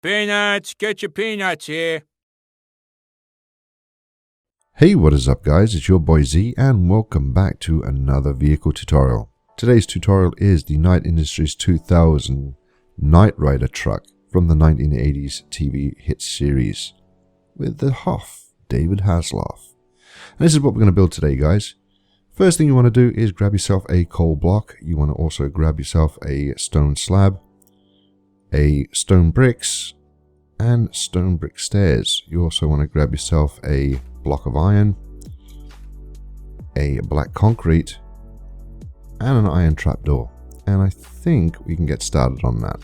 Peanuts, get your peanuts here. Hey, what is up guys, it's your boy Z and welcome back to another vehicle tutorial. Today's tutorial is the Knight Industries 2000 Knight Rider truck from the 1980s TV hit series with the Hoff, David Hasselhoff. And this is what we're going to build today guys. First thing you want to do is grab yourself a coal block. You want to also grab yourself a stone slab, a stone bricks, and stone brick stairs. You also want to grab yourself a block of iron, a black concrete, and an iron trapdoor. And I think we can get started on that.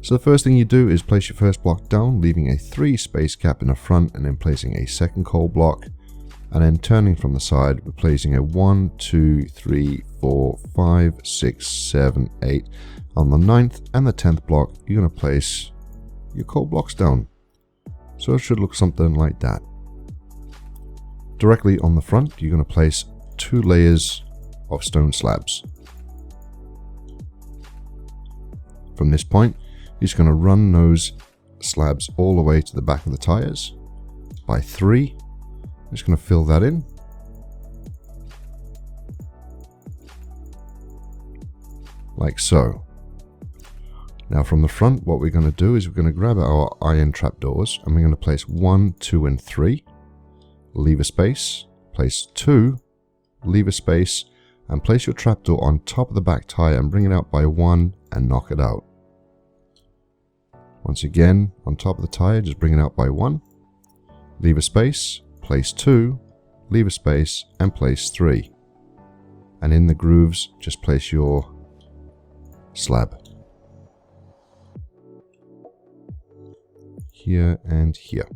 So the first thing you do is place your first block down, leaving a 3 space gap in the front, and then placing a second coal block, and then turning from the side, we're placing a 1, 2, 3, 4, 5, 6, 7, 8. On the 9th and the 10th block, you're going to place your coal blocks down. So it should look something like that. Directly on the front, you're going to place 2 layers of stone slabs. From this point, you're just going to run those slabs all the way to the back of the tires by 3. I'm just going to fill that in. Like so. Now from the front, what we're going to do is we're going to grab our iron trapdoors and we're going to place 1, 2, and 3. Leave a space, place 2, leave a space, and place your trapdoor on top of the back tire and bring it out by 1 and knock it out. Once again, on top of the tire, just bring it out by 1. Leave a space, place 2, leave a space, and place 3. And in the grooves, just place your slab. Here and here.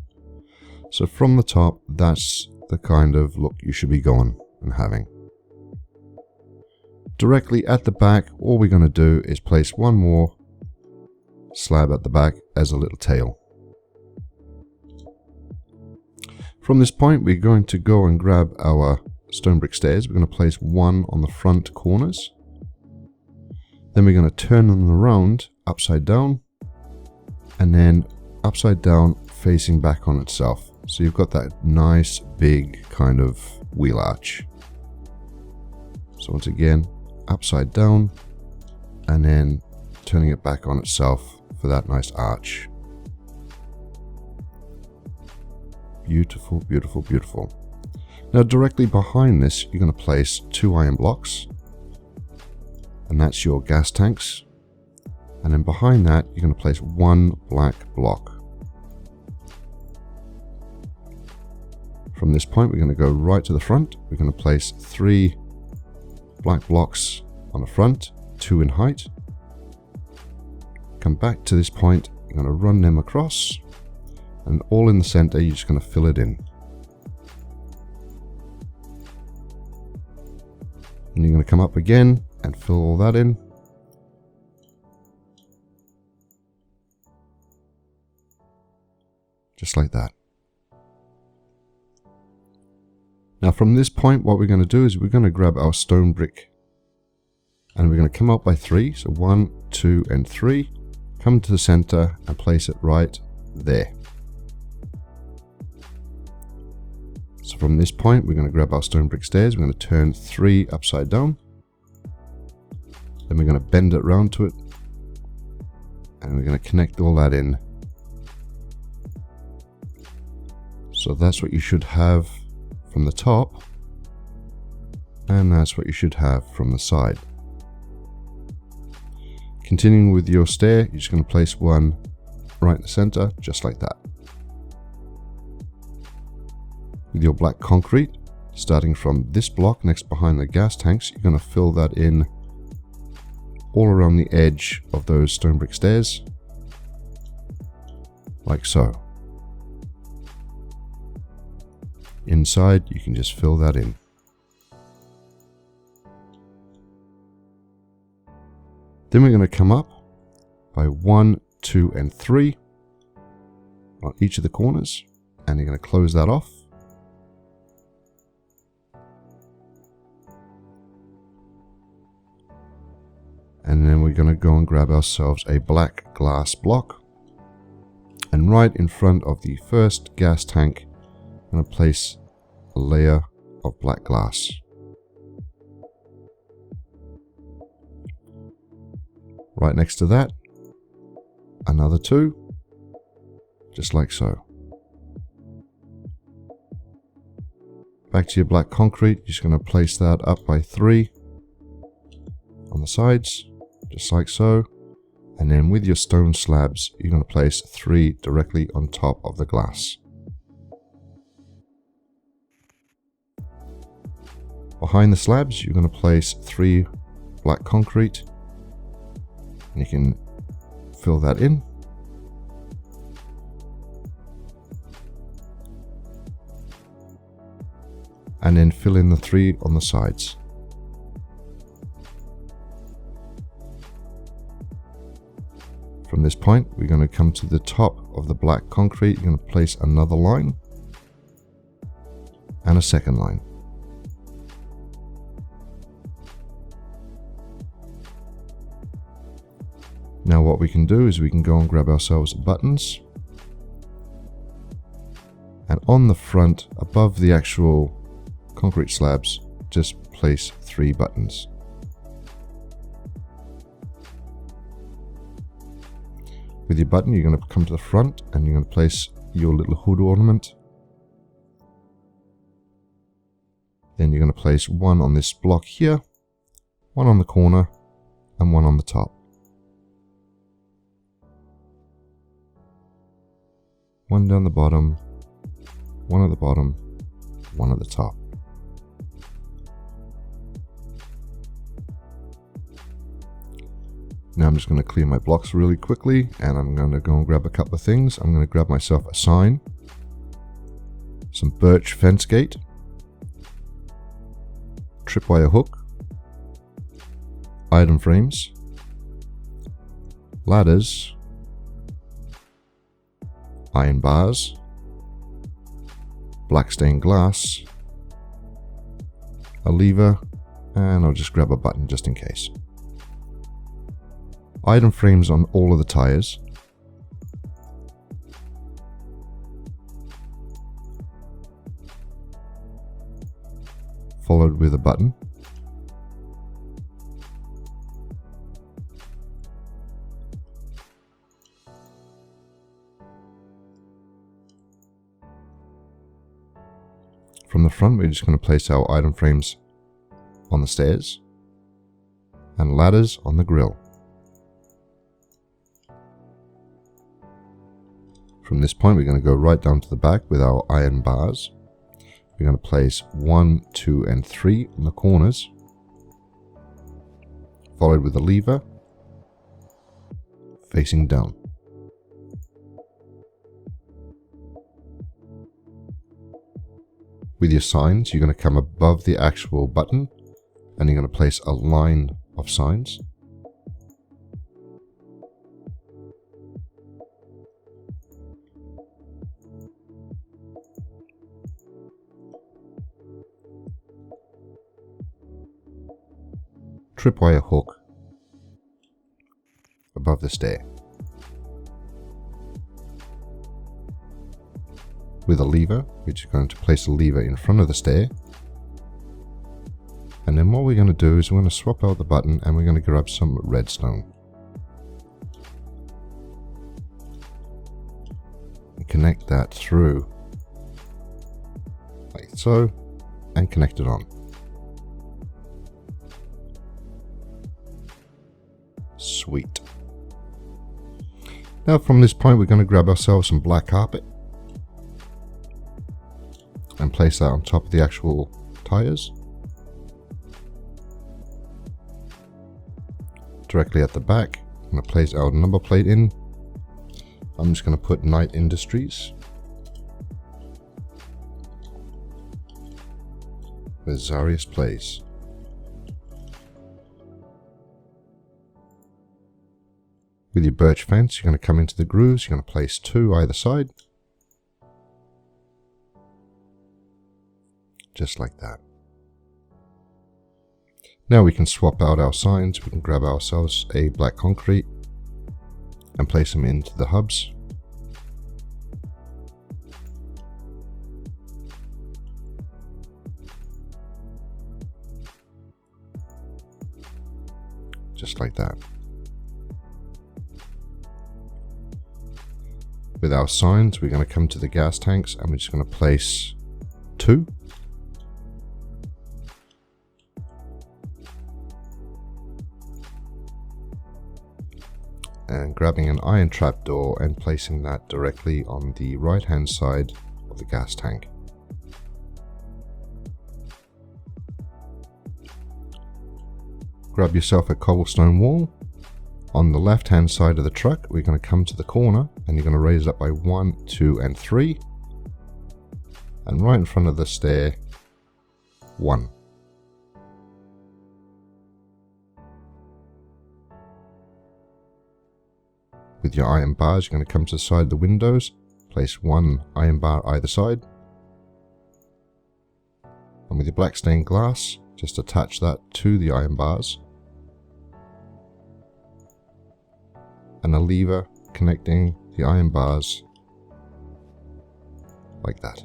So from the top, that's the kind of look you should be going and having. Directly at the back, all we're going to do is place one more slab at the back as a little tail. From this point, we're going to go and grab our stone brick stairs. We're going to place 1 on the front corners. Then we're going to turn them around upside down, and then upside down facing back on itself. So you've got that nice big kind of wheel arch. So once again, upside down, and then turning it back on itself for that nice arch. Beautiful, beautiful, beautiful. Now directly behind this, you're going to place 2 iron blocks, and that's your gas tanks. And then behind that, you're going to place 1 black block. From this point, we're going to go right to the front. We're going to place 3 black blocks on the front, 2 in height. Come back to this point, you're going to run them across, and all in the center, you're just going to fill it in. And you're going to come up again and fill all that in. Just like that. Now from this point, what we're going to do is we're going to grab our stone brick, and we're going to come up by 3. So 1, 2, and 3. Come to the center and place it right there. So from this point, we're going to grab our stone brick stairs. We're going to turn 3 upside down. Then we're going to bend it round to it, and we're going to connect all that in. So that's what you should have from the top, and that's what you should have from the side. Continuing with your stair, you're just going to place 1 right in the center, just like that. With your black concrete, starting from this block next behind the gas tanks, you're going to fill that in all around the edge of those stone brick stairs, like so. Inside, you can just fill that in. Then we're going to come up by 1, 2, and 3 on each of the corners, and you're going to close that off. And then we're going to go and grab ourselves a black glass block. then right in front of the first gas tank, I'm going to place a layer of black glass. Right next to that, another 2, just like so. Back to your black concrete, you're just going to place that up by 3 on the sides, just like so. And then with your stone slabs, you're going to place 3 directly on top of the glass. Behind the slabs, you're going to place 3 black concrete. And you can fill that in. And then fill in the 3 on the sides. From this point, we're going to come to the top of the black concrete. You're going to place another line and a second line. Now what we can do is we can go and grab ourselves buttons, and on the front above the actual concrete slabs just place 3 buttons. With your button, you're going to come to the front and you're going to place your little hood ornament. Then you're going to place 1 on this block here, 1 on the corner, and 1 on the top. 1 down the bottom, 1 at the bottom, 1 at the top. Now I'm just going to clear my blocks really quickly, and I'm going to go and grab a couple of things. I'm going to grab myself a sign, some birch fence gate, tripwire hook, item frames, ladders, iron bars, black stained glass, a lever, and I'll just grab a button just in case. Item frames on all of the tires. Followed with a button. From the front, we're just going to place our item frames on the stairs and ladders on the grill. From this point, we're going to go right down to the back with our iron bars. We're going to place 1, 2, and 3 on the corners, followed with a lever facing down. With your signs, you're going to come above the actual button and you're going to place a line of signs. Tripwire hook above the stair. With a lever, we're just going to place a lever in front of the stair. And then what we're going to do is we're going to swap out the button and we're going to grab some redstone. And connect that through like so, and connect it on. Sweet. Now from this point, we're going to grab ourselves some black carpet and place that on top of the actual tires. Directly at the back, I'm going to place our number plate in. I'm just going to put Night Industries with ZariusPlays. With your birch fence, you're going to come into the grooves, you're going to place 2 either side. Just like that. Now we can swap out our signs. We can grab ourselves a black concrete and place them into the hubs. just like that. With our signs, we're going to come to the gas tanks and we're just going to place 2. And grabbing an iron trapdoor and placing that directly on the right hand side of the gas tank. Grab yourself a cobblestone wall. On the left hand side of the truck, we're going to come to the corner and you're going to raise it up by 1, 2 and 3. And right in front of the stair, 1. With your iron bars, you're going to come to the side of the windows, place 1 iron bar either side. And with your black stained glass, just attach that to the iron bars. And a lever connecting the iron bars like that.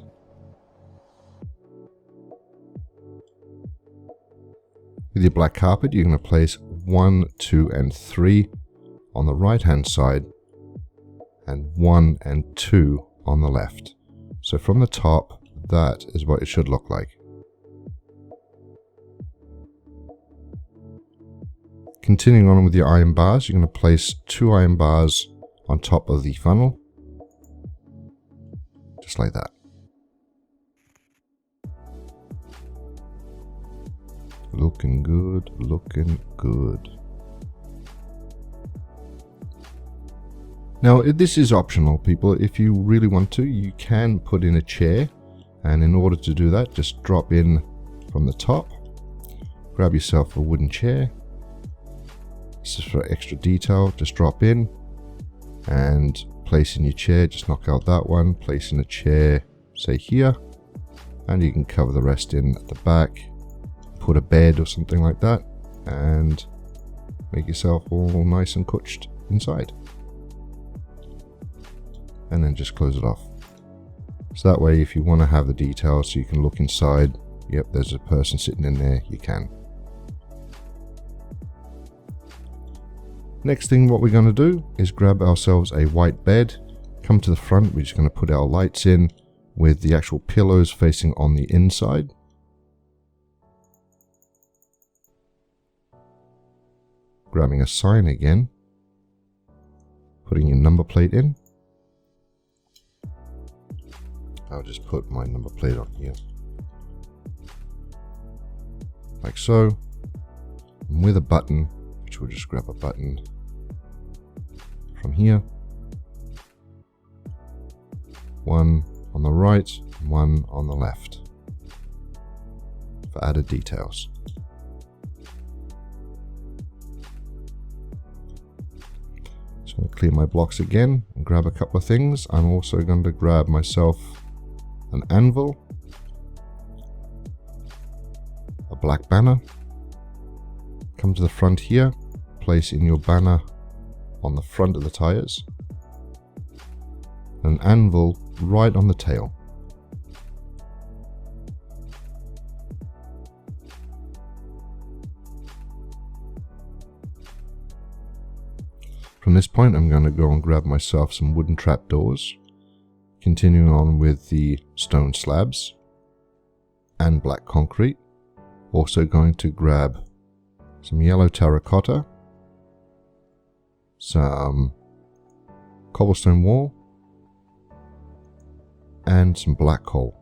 With your black carpet, you're going to place 1, 2 and 3 on the right hand side and 1 and 2 on the left. So from the top, that is what it should look like. Continuing on with your iron bars, you're going to place 2 iron bars on top of the funnel, just like that. Looking good, looking good. Now, this is optional, people. If you really want to, you can put in a chair, and in order to do that, just drop in from the top, grab yourself a wooden chair. This is for extra detail. Just drop in and place in your chair. Just knock out that one, place in a chair, say here, and you can cover the rest in at the back, put a bed or something like that, and make yourself all nice and couched inside. And then just close it off. So that way, if you want to have the details so you can look inside, yep, there's a person sitting in there, you can. Next thing what we're going to do is grab ourselves a white bed, come to the front, we're just going to put our lights in with the actual pillows facing on the inside. Grabbing a sign again, putting your number plate in. I'll just put my number plate on here, like so, and with a button, which we'll just grab a button from here, 1 on the right, 1 on the left, for added details. So I'm going to clear my blocks again and grab a couple of things. I'm also going to grab myself an anvil, a black banner, come to the front here, place in your banner on the front of the tires, an anvil right on the tail. From this point, I'm going to go and grab myself some wooden trapdoors, continuing on with the stone slabs and black concrete. Also going to grab some yellow terracotta, some cobblestone wall, and some black coal.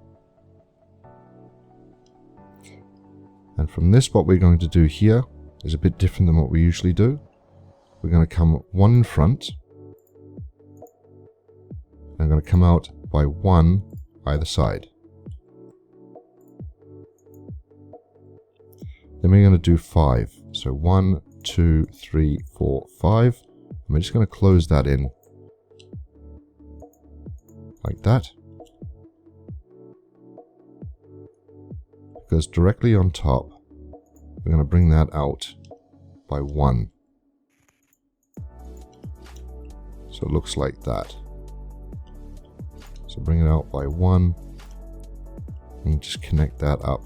And from this, what we're going to do here is a bit different than what we usually do. We're going to come 1 in front. I'm going to come out by 1 either side. Then we're going to do 5. So 1, 2, 3, 4, 5. And we're just going to close that in like that. Because directly on top, we're going to bring that out by 1. So it looks like that. So bring it out by 1 and just connect that up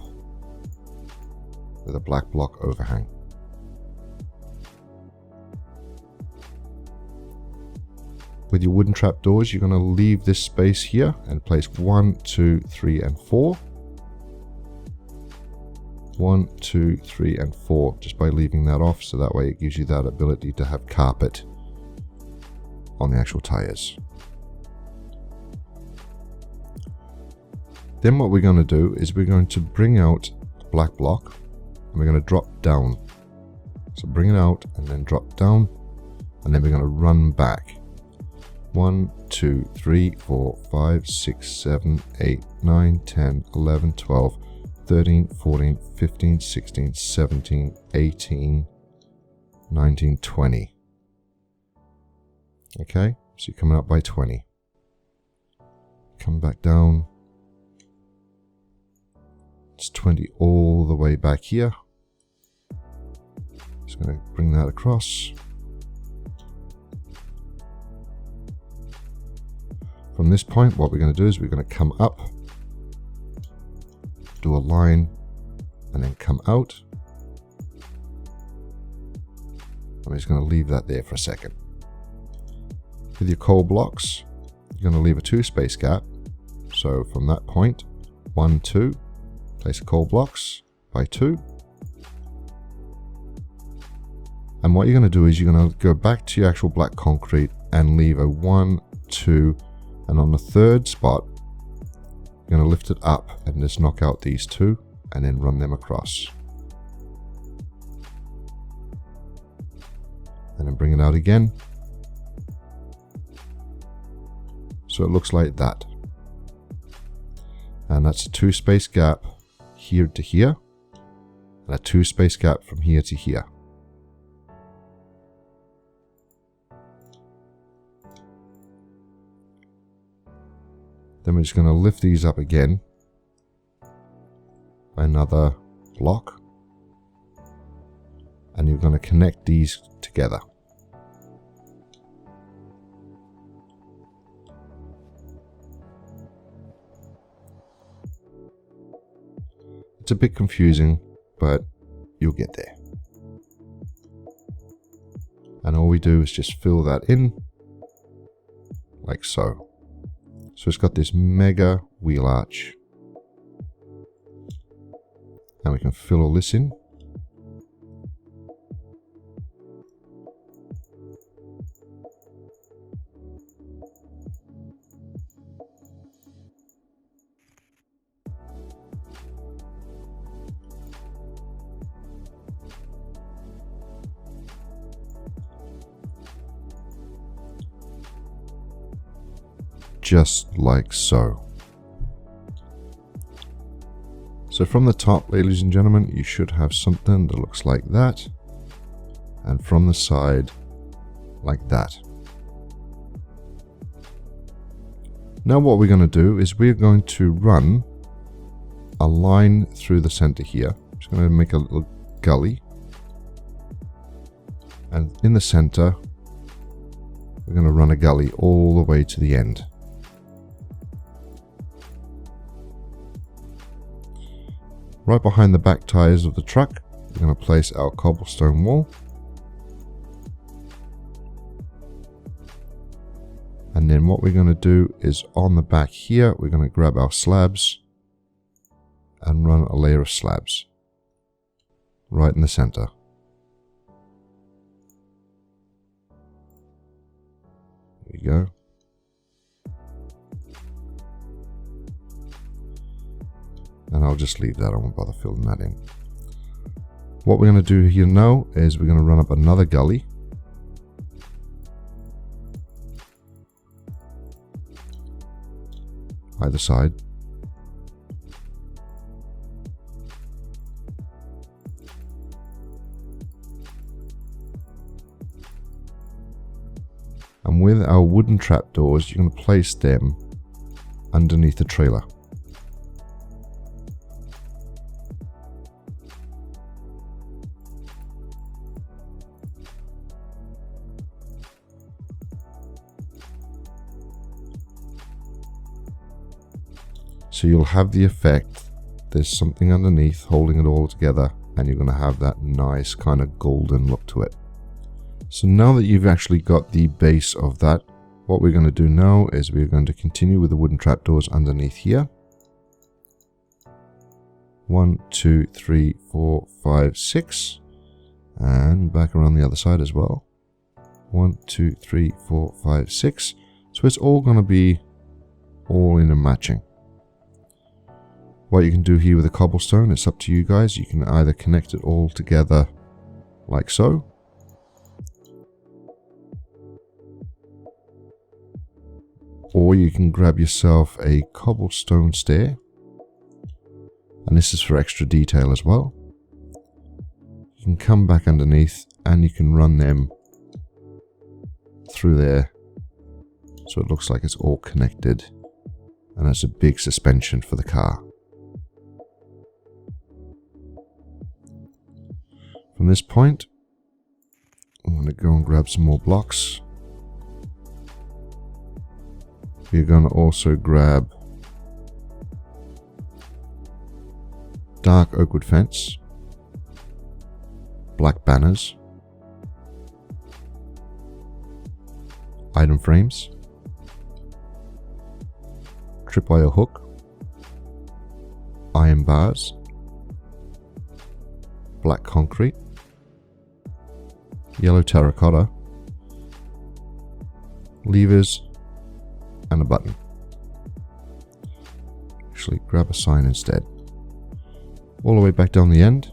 with a black block overhang. with your wooden trapdoors, you're going to leave this space here and place 1, 2, 3, and 4. 1, 2, 3, and 4, just by leaving that off, so that way it gives you that ability to have carpet on the actual tires. Then what we're going to do is we're going to bring out the black block and we're going to drop down. So bring it out and then drop down, and then we're going to run back. 1, 2, 3, 4, 5, 6, 7, 8, 9, 10, 11, 12, 13, 14, 15, 16, 17, 18, 19, 20. Okay, so you're coming up by 20. Come back down. It's 20 all the way back here. Just going to bring that across. From this point, what we're going to do is we're going to come up, do a line, and then come out. I'm just going to leave that there for a second. With your coal blocks, you're going to leave a 2 space gap. So from that point, 1, 2, place the coal blocks by 2. And what you're going to do is you're going to go back to your actual black concrete and leave a 1, 2, and on the 3rd spot, you're going to lift it up and just knock out these 2 and then run them across. And then bring it out again. So it looks like that. And that's a 2 space gap here to here, and a 2 space gap from here to here. Then we're just going to lift these up again by another block, and you're going to connect these together. It's a bit confusing, but you'll get there. And all we do is just fill that in like so. So it's got this mega wheel arch. And we can fill all this in. Just like so. So from the top, ladies and gentlemen, you should have something that looks like that, and from the side like that. Now what we're going to do is we're going to run a line through the center here. I'm just going to make a little gully, and in the center we're going to run a gully all the way to the end. Right behind the back tires of the truck, we're going to place our cobblestone wall. And then what we're going to do is on the back here, we're going to grab our slabs and run a layer of slabs right in the center. There you go. And I'll just leave that, I won't bother filling that in. What we're going to do here now is we're going to run up another gully. Either side. And with our wooden trapdoors, you're going to place them underneath the trailer. So you'll have the effect, there's something underneath holding it all together, and you're going to have that nice kind of golden look to it. So now that you've actually got the base of that what we're going to do now is we're going to continue with the wooden trapdoors underneath here. 1, 2, 3, 4, 5, 6. And back around the other side as well. 1, 2, 3, 4, 5, 6. So it's all going to be all in and matching. What you can do here with the cobblestone, it's up to you guys. You can either connect it all together like so. Or you can grab yourself a cobblestone stair. And this is for extra detail as well. You can come back underneath and you can run them through there. So it looks like it's all connected. And there's a big suspension for the car. From this point, I'm going to go and grab some more blocks. We're going to also grab dark oak wood fence, black banners, item frames, tripwire hook, iron bars, black concrete, yellow terracotta, levers, and a button. Actually, grab a sign instead. All the way back down the end.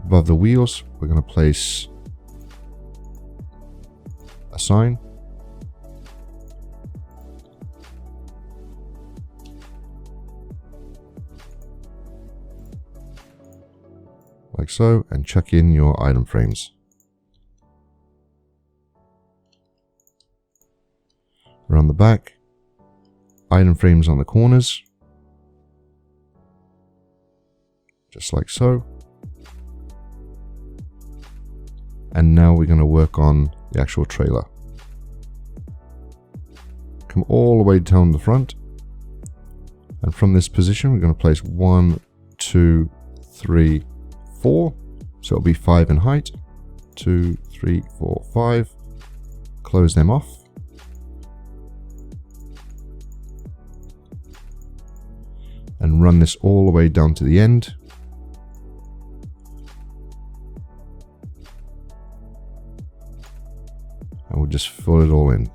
Above the wheels, we're going to place a sign. Like so, and chuck in your item frames. Around the back, item frames on the corners, just like so. And now we're going to work on the actual trailer. Come all the way down the front, and from this position we're going to place 1, 2, 3, 4, so it'll be 5 in height. 2, 3, 4, 5. Close them off. And run this all the way down to the end. And we'll just fill it all in.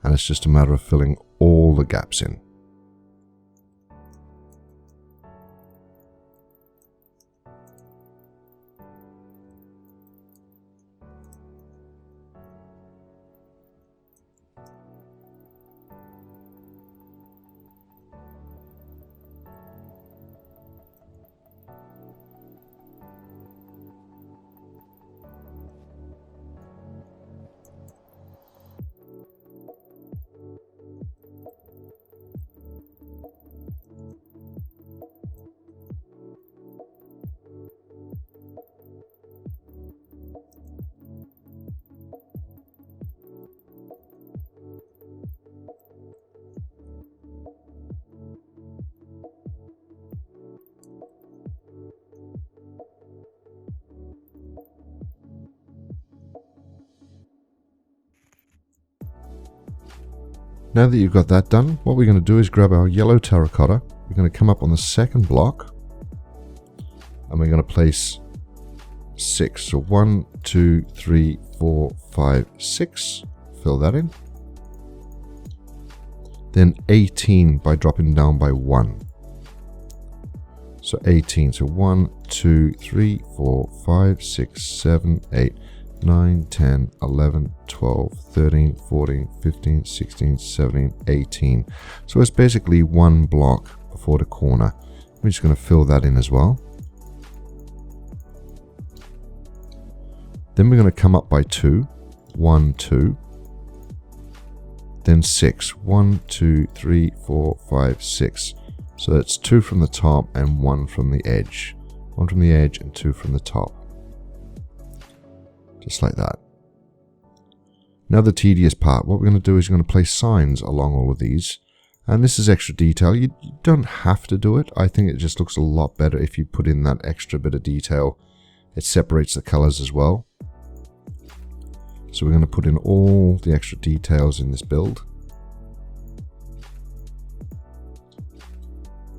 And it's just a matter of filling all the gaps in. Now that you've got that done, what we're going to do is grab our yellow terracotta. We're going to come up on the second block and we're going to place 6. So 1, 2, 3, 4, 5, 6. Fill that in. Then 18 by dropping down by 1. So 18. So 1, 2, 3, 4, 5, 6, 7, 8, 9, 10, 11, 12, 13, 14, 15, 16, 17, 18. So it's basically one block before the corner. We're just going to fill that in as well. Then we're going to come up by 2. 1, 2. Then 6. 1, 2, 3, 4, 5, 6. So that's 2 from the top and 1 from the edge. 1 from the edge and 2 from the top. Just like that. Now the tedious part. What we're going to do is we're going to place signs along all of these. And this is extra detail. You don't have to do it. I think it just looks a lot better if you put in that extra bit of detail. It separates the colors as well. So we're going to put in all the extra details in this build.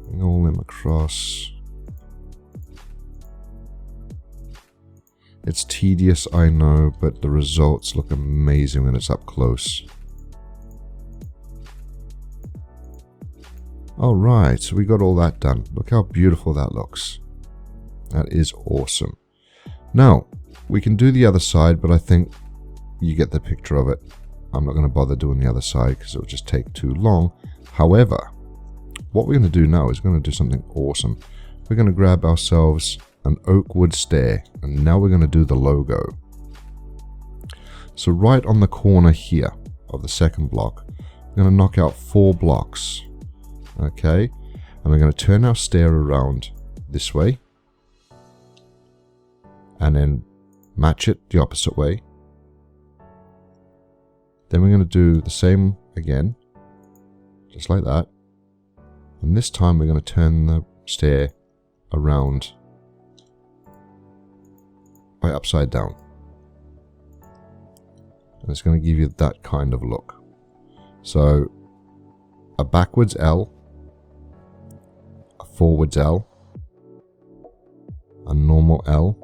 Bring all them across. It's tedious, I know, but the results look amazing when it's up close. Alright, so we got all that done. Look how beautiful that looks. That is awesome. Now, we can do the other side, but I think you get the picture of it. I'm not going to bother doing the other side because it will just take too long. However, what we're going to do now is we're going to do something awesome. We're going to grab ourselves an oak wood stair, and now we're going to do the logo. So right on the corner here of the second block, we're going to knock out 4 blocks. Okay, and we're going to turn our stair around this way and then match it the opposite way. Then we're going to do the same again, just like that. And this time we're going to turn the stair around by upside down. And it's going to give you that kind of look. So a backwards L, a forwards L, a normal L,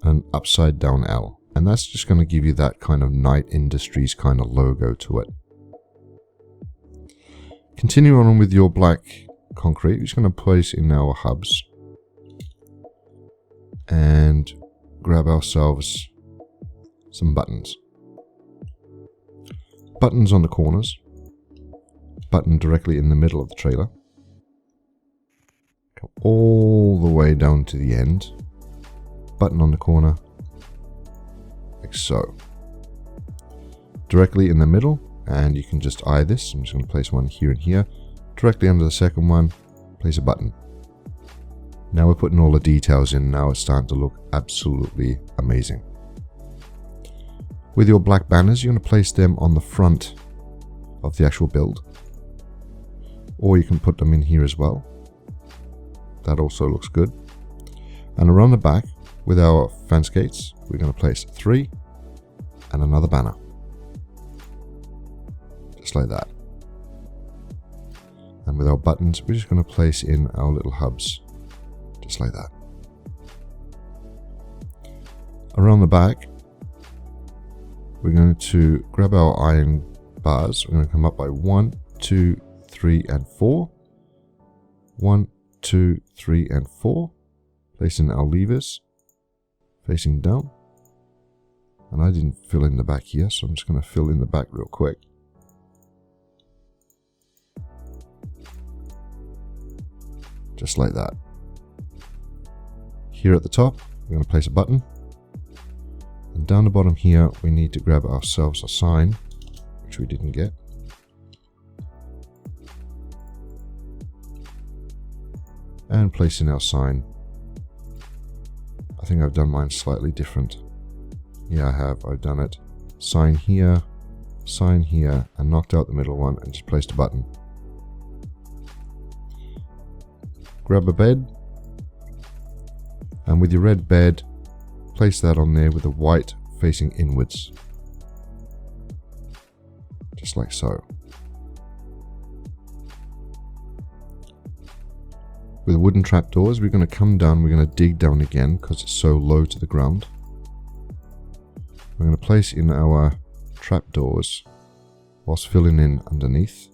and an upside down L. And that's just going to give you that kind of Night Industries kind of logo to it. Continue on with your black concrete. We're just going to place in our hubs. And grab ourselves some buttons. Buttons on the corners. Button directly in the middle of the trailer. Come all the way down to the end. Button on the corner. Like so. Directly in the middle, and you can just eye this. I'm just going to place one here and here. Directly under the second one, place a button. Now we're putting all the details in. Now it's starting to look absolutely amazing. With your black banners, you're going to place them on the front of the actual build. Or you can put them in here as well. That also looks good. And around the back, with our fence gates, we're going to place 3 and another banner. Just like that. And with our buttons, we're just going to place in our little hubs. Just like that. Around the back, we're going to grab our iron bars. We're going to come up by 1, 2, 3, and 4. 1, 2, 3, and 4. Place in our levers, facing down. And I didn't fill in the back here, so I'm just going to fill in the back real quick. Just like that. Here at the top, we're going to place a button. And down the bottom here, we need to grab ourselves a sign, which we didn't get. And place in our sign. I think I've done mine slightly different. Yeah, I have. I've done it. Sign here, and knocked out the middle one and just placed a button. Grab a bed. And with your red bed, place that on there with the white facing inwards. Just like so. With wooden trapdoors, we're going to come down, we're going to dig down again because it's so low to the ground. We're going to place in our trapdoors whilst filling in underneath.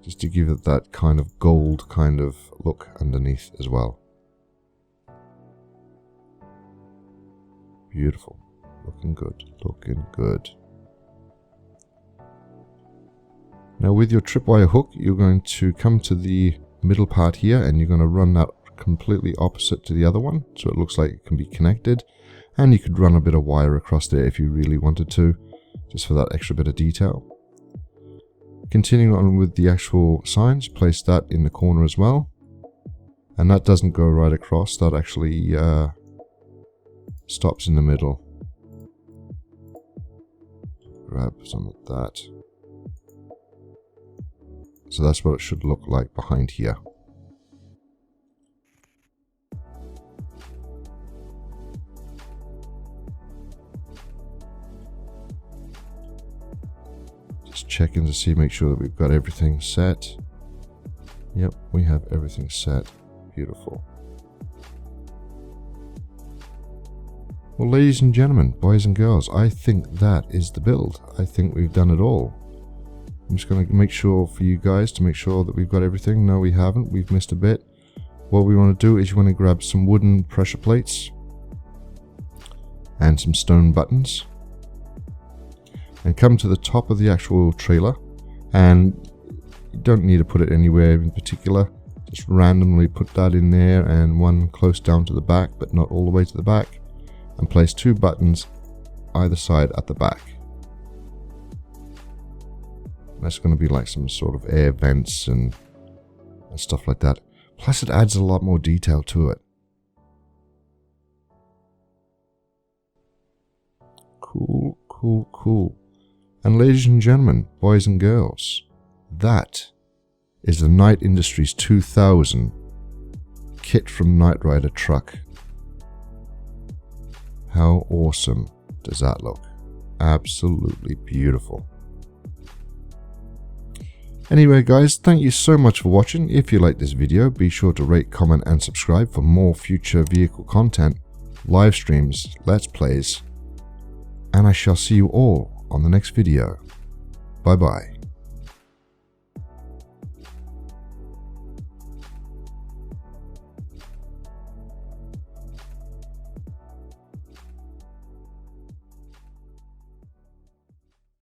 Just to give it that kind of gold kind of look underneath as well. Beautiful. Looking good. Looking good. Now with your tripwire hook, you're going to come to the middle part here and you're going to run that completely opposite to the other one. So it looks like it can be connected. And you could run a bit of wire across there if you really wanted to, just for that extra bit of detail. Continuing on with the actual signs, place that in the corner as well. And that doesn't go right across, that actually stops in the middle. Grab some of that. So that's what it should look like behind here. Just checking to see, make sure that we've got everything set. Yep, we have everything set. Beautiful. Well, ladies and gentlemen, boys and girls, I think that is the build. I think we've done it all. I'm just going to make sure for you guys to make sure that we've got everything. No, we haven't. We've missed a bit. What we want to do is you want to grab some wooden pressure plates and some stone buttons and come to the top of the actual trailer, and you don't need to put it anywhere in particular. Just randomly put that in there and one close down to the back, but not all the way to the back, and place 2 buttons either side at the back. That's going to be like some sort of air vents and stuff like that. Plus it adds a lot more detail to it. Cool, cool, cool. And ladies and gentlemen, boys and girls, that is the Knight Industries 2000 kit from Knight Rider truck. How awesome does that look? Absolutely beautiful. Anyway guys, thank you so much for watching. If you like this video, be sure to rate, comment and subscribe for more future vehicle content, live streams, let's plays, and I shall see you all on the next video. Bye bye.